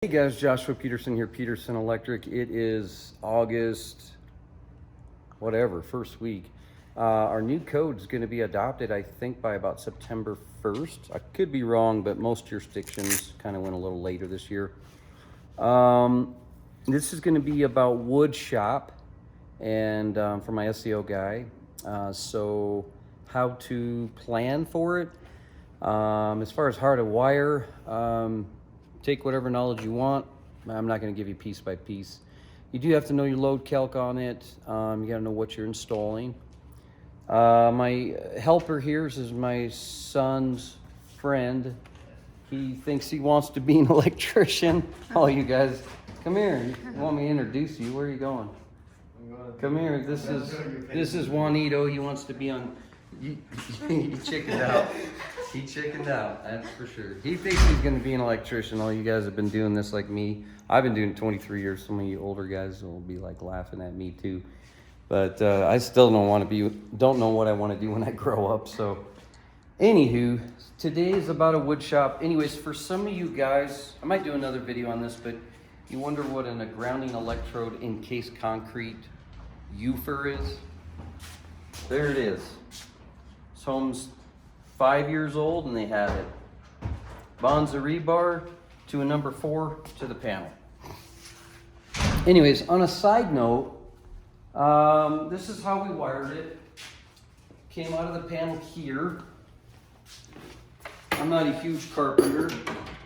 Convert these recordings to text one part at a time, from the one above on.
Hey guys, Joshua Peterson here, Peterson Electric. It is August, whatever, first week. Our new code is going to be adopted, I think, by about September 1st. I could be wrong, but most jurisdictions kind of went a little later this year. This is going to be about Woodshop and for my SEO guy. So how to plan for it. As far as how to wire, take whatever knowledge you want. I'm not going to give you piece by piece. You do have to know your load calc on it. You got to know what you're installing. My helper here is my son's friend. He thinks he wants to be an electrician. Oh, you guys, come here. You want me to introduce you? Where are you going? Come here. This is Juanito. He wants to be on. He chickened out. He chickened out, that's for sure. He thinks he's going to be an electrician. All you guys have been doing this like me. I've been doing it 23 years. Some of you older guys will be like laughing at me too. But I still don't know what I want to do when I grow up. So, anywho, today is about a wood shop. Anyways, for some of you guys, I might do another video on this, but you wonder what a grounding electrode encased concrete UFER is? There it is. This home's 5 years old and they had it. Bonds a rebar to a number 4 to the panel. Anyways, on a side note, this is how we wired it. Came out of the panel here. I'm not a huge carpenter,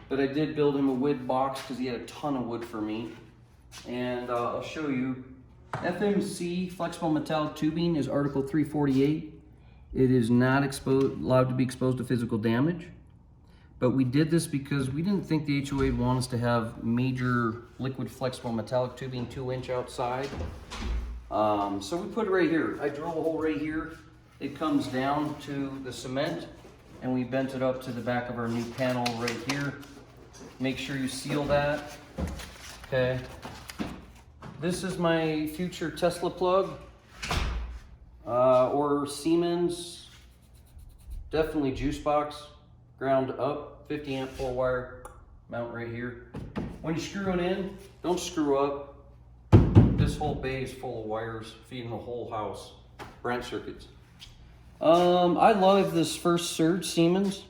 but I did build him a wood box because he had a ton of wood for me. And I'll show you. FMC, flexible metallic tubing, is Article 348. It is not allowed to be exposed to physical damage. But we did this because we didn't think the HOA would want us to have major liquid flexible metallic tubing 2-inch outside. So we put it right here. I drilled a hole right here. It comes down to the cement, and we bent it up to the back of our new panel right here. Make sure you seal that. Okay. This is my future Tesla plug. Or Siemens, definitely juice box, ground up, 50 amp 4-wire mount right here. When you screw it in, don't screw up. This whole bay is full of wires feeding the whole house, branch circuits. I love this first surge Siemens.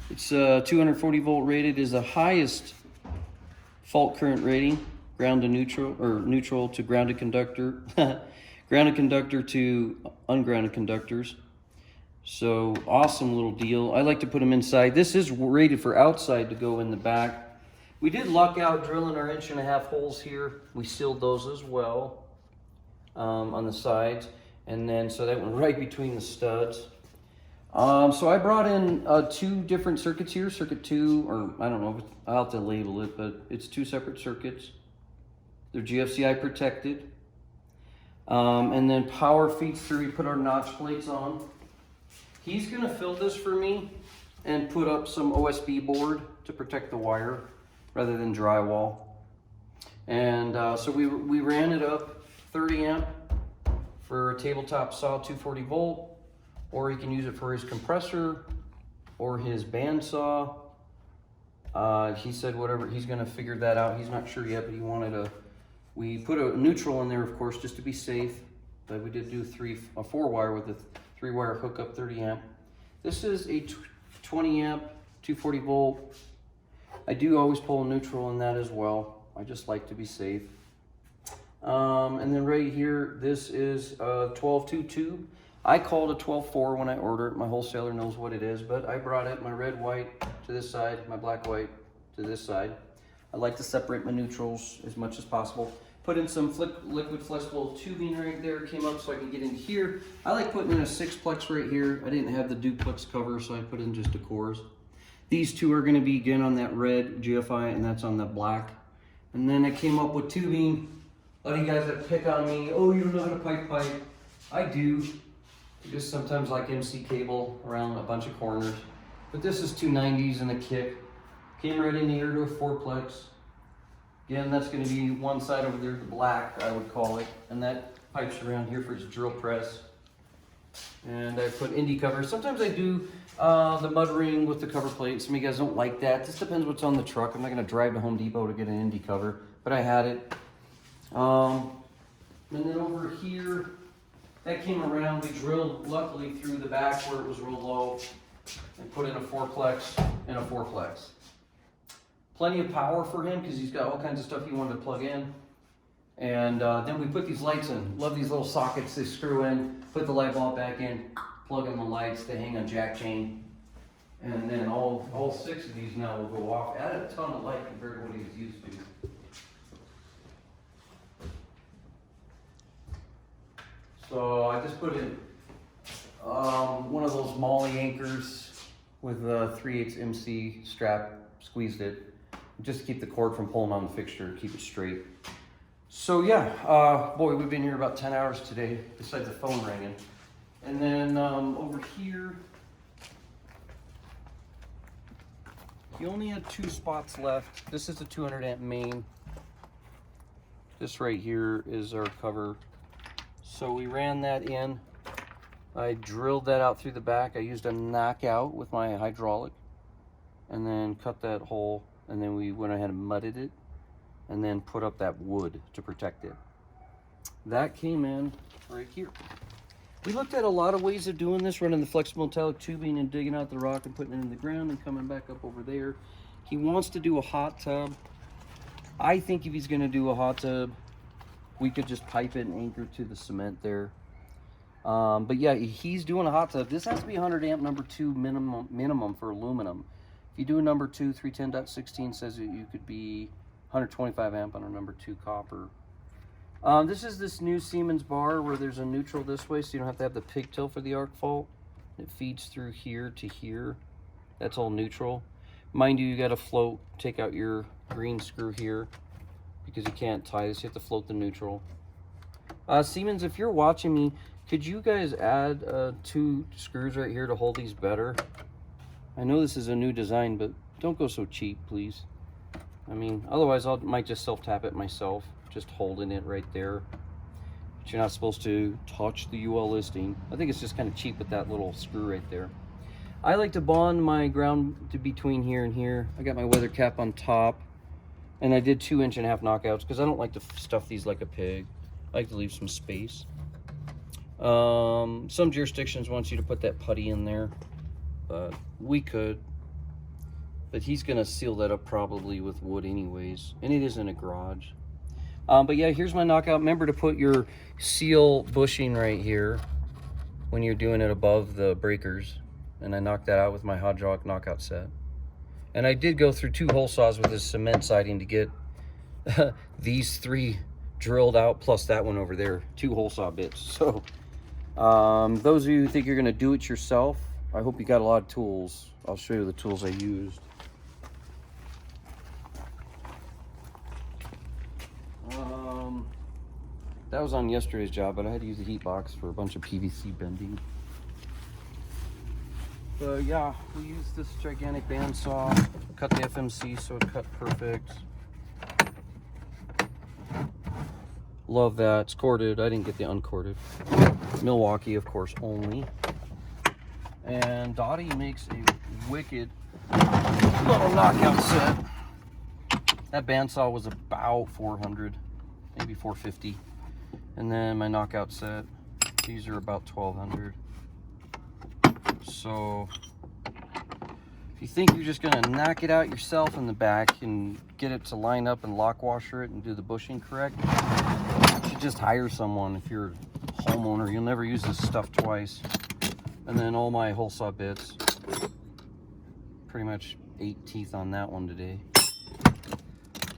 It's 240 volt rated, is the highest fault current rating, ground to neutral, or neutral to grounded conductor. Grounded conductor to ungrounded conductors. So awesome little deal. I like to put them inside. This is rated for outside to go in the back. We did luck out drilling our 1.5-inch holes here. We sealed those as well on the sides. And then so that went right between the studs. So I brought in 2 different circuits here. Circuit 2, or I don't know, I'll have to label it, but it's 2 separate circuits. They're GFCI protected. And then power feeds through. We put our notch plates on. He's gonna fill this for me and put up some OSB board to protect the wire rather than drywall. And so we ran it up 30 amp for a tabletop saw, 240 volt, or he can use it for his compressor or his bandsaw. He said whatever, he's gonna figure that out. He's not sure yet, but he wanted a. We put a neutral in there, of course, just to be safe. But we did do a 4-wire with a 3-wire hookup, 30 amp. This is a 20 amp, 240 volt. I do always pull a neutral in that as well. I just like to be safe. And then right here, this is a 12-2-2. I call it a 12-4 when I order it. My wholesaler knows what it is, but I brought it, my red white to this side, my black white to this side. I like to separate my neutrals as much as possible. Put in some liquid flexible tubing right there, came up so I can get in here. I like putting in a 6-plex right here. I didn't have the duplex cover, so I put in just the cores. These 2 are gonna be again on that red GFI, and that's on the black. And then I came up with tubing. A lot of you guys that pick on me, oh, you don't know how to pipe. I do. I just sometimes like MC cable around a bunch of corners. But this is 290s and a kick. Came right in here to a 4-plex. Again, that's going to be one side over there, the black, I would call it. And that pipes around here for his drill press. And I put Indy cover. Sometimes I do the mud ring with the cover plate. Some of you guys don't like that. This depends what's on the truck. I'm not gonna drive to Home Depot to get an Indy cover, but I had it. And then over here, that came around. We drilled luckily through the back where it was real low and put in a fourplex and a fourplex. Plenty of power for him because he's got all kinds of stuff he wanted to plug in. And then we put these lights in. Love these little sockets. They screw in, put the light bulb back in, plug in the lights. They hang on jack chain. And then all 6 of these now will go off. Added a ton of light compared to what he was used to. So I just put in one of those Molly anchors with a 3/8 MC strap, squeezed it, just to keep the cord from pulling on the fixture, keep it straight. So yeah, boy, we've been here about 10 hours today, besides the phone ringing. And then over here, he only had 2 spots left. This is the 200 amp main. This right here is our cover. So we ran that in. I drilled that out through the back. I used a knockout with my hydraulic and then cut that hole. And then we went ahead and mudded it and then put up that wood to protect it. That came in right here. We looked at a lot of ways of doing this, running the flexible metallic tubing and digging out the rock and putting it in the ground and coming back up over there. He wants to do a hot tub. I think if he's gonna do a hot tub, we could just pipe it and anchor to the cement there. But yeah, he's doing a hot tub. This has to be 100 amp number 2 minimum for aluminum. If you do a number 2, 310.16 says that you could be 125 amp on a number 2 copper. This is this new Siemens bar where there's a neutral this way, so you don't have to have the pigtail for the arc fault. It feeds through here to here. That's all neutral. Mind you, you got to float, take out your green screw here because you can't tie this. You have to float the neutral. Siemens, if you're watching me, could you guys add 2 screws right here to hold these better? I know this is a new design, but don't go so cheap, please. I mean, otherwise I might just self-tap it myself, just holding it right there. But you're not supposed to touch the UL listing. I think it's just kind of cheap with that little screw right there. I like to bond my ground to between here and here. I got my weather cap on top, and I did 2 1/2 knockouts because I don't like to stuff these like a pig. I like to leave some space. Some jurisdictions want you to put that putty in there, but we could. But he's gonna seal that up probably with wood anyways, and it is in a garage. But yeah, here's my knockout. Remember to put your seal bushing right here when you're doing it above the breakers. And I knocked that out with my hydraulic knockout set. And I did go through 2 hole saws with this cement siding to get these 3 drilled out, plus that one over there, 2 hole saw bits. So those of you who think you're gonna do it yourself, I hope you got a lot of tools. I'll show you the tools I used. That was on yesterday's job, but I had to use the heat box for a bunch of PVC bending. But yeah, we used this gigantic bandsaw, cut the FMC so it cut perfect. Love that. It's corded. I didn't get the uncorded. Milwaukee, of course, only. And Dottie makes a wicked little knockout set. That bandsaw was about 400, maybe 450. And then my knockout set, these are about 1200. So if you think you're just gonna knock it out yourself in the back and get it to line up and lock washer it and do the bushing correct, you should just hire someone. If you're a homeowner, you'll never use this stuff twice. And then all my hole saw bits, pretty much 8 teeth on that one today.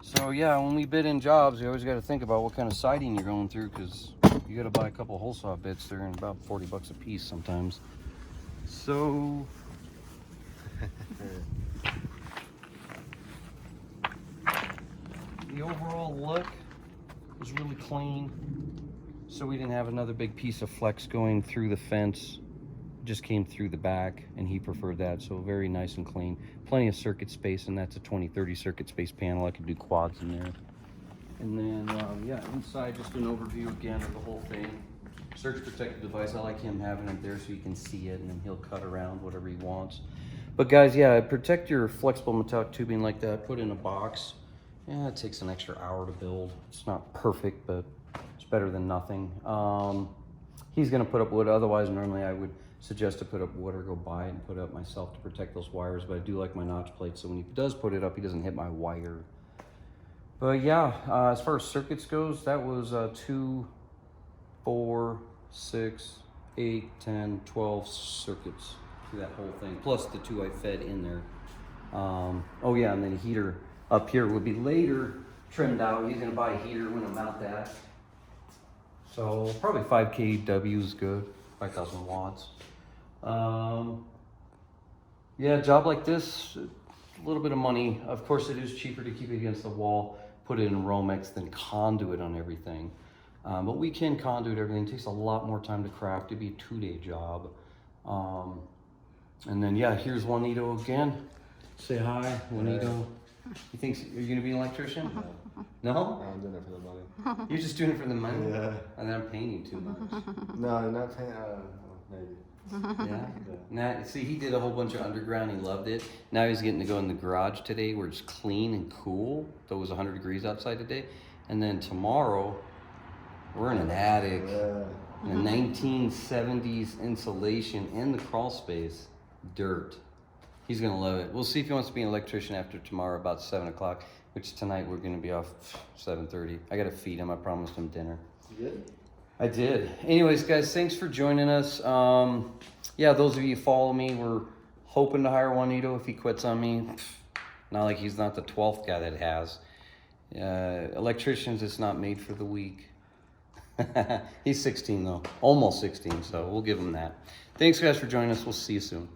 So yeah, when we bid in jobs, you always got to think about what kind of siding you're going through, because you got to buy a couple hole saw bits. They're in about 40 bucks a piece sometimes. So the overall look was really clean. So we didn't have another big piece of flex going through the fence. Just came through the back, and he preferred that. So very nice and clean. Plenty of circuit space, and that's a 2030 circuit space panel. I could do quads in there. And then yeah, inside, just an overview again of the whole thing. surge protective device. I like him having it there so you can see it, and then he'll cut around whatever he wants. But guys, yeah, protect your flexible metallic tubing like that. Put in a box. Yeah, it takes an extra hour to build. It's not perfect, but it's better than nothing. He's gonna put up wood. Otherwise, normally I would suggest to put up wood or go buy it and put it up myself to protect those wires. But I do like my notch plate, so when he does put it up, he doesn't hit my wire. But yeah, as far as circuits goes, that was 2, 4, 6, 8, 10, 12 circuits through that whole thing, plus the 2 I fed in there. Oh yeah, and then a heater up here would be later trimmed out. He's gonna buy a heater when I mount that. So probably 5 kW is good, 5,000 watts. Yeah, a job like this, a little bit of money. Of course, it is cheaper to keep it against the wall, put it in Romex than conduit on everything. But we can conduit everything. It takes a lot more time to craft. It'd be a 2-day job. And then, yeah, here's Juanito again. Say hi, Juanito. You think you're gonna be an electrician? No? I'm doing it for the money. You're just doing it for the money? Yeah. And I'm paying you too much. No, not paying, maybe. Yeah? Now, see, he did a whole bunch of underground. He loved it. Now he's getting to go in the garage today where it's clean and cool. Though it was 100 degrees outside today. And then tomorrow, we're in an attic. Yeah. In a 1970s insulation in the crawl space. Dirt. He's gonna love it. We'll see if he wants to be an electrician after tomorrow about 7 o'clock, which tonight we're gonna be off 7:30. I gotta feed him. I promised him dinner. You did? I did. Anyways, guys, thanks for joining us. Yeah, those of you who follow me, we're hoping to hire Juanito if he quits on me. Not like he's not the 12th guy that has. Electricians, it's not made for the weak. He's 16 though, almost 16, so we'll give him that. Thanks guys for joining us. We'll see you soon.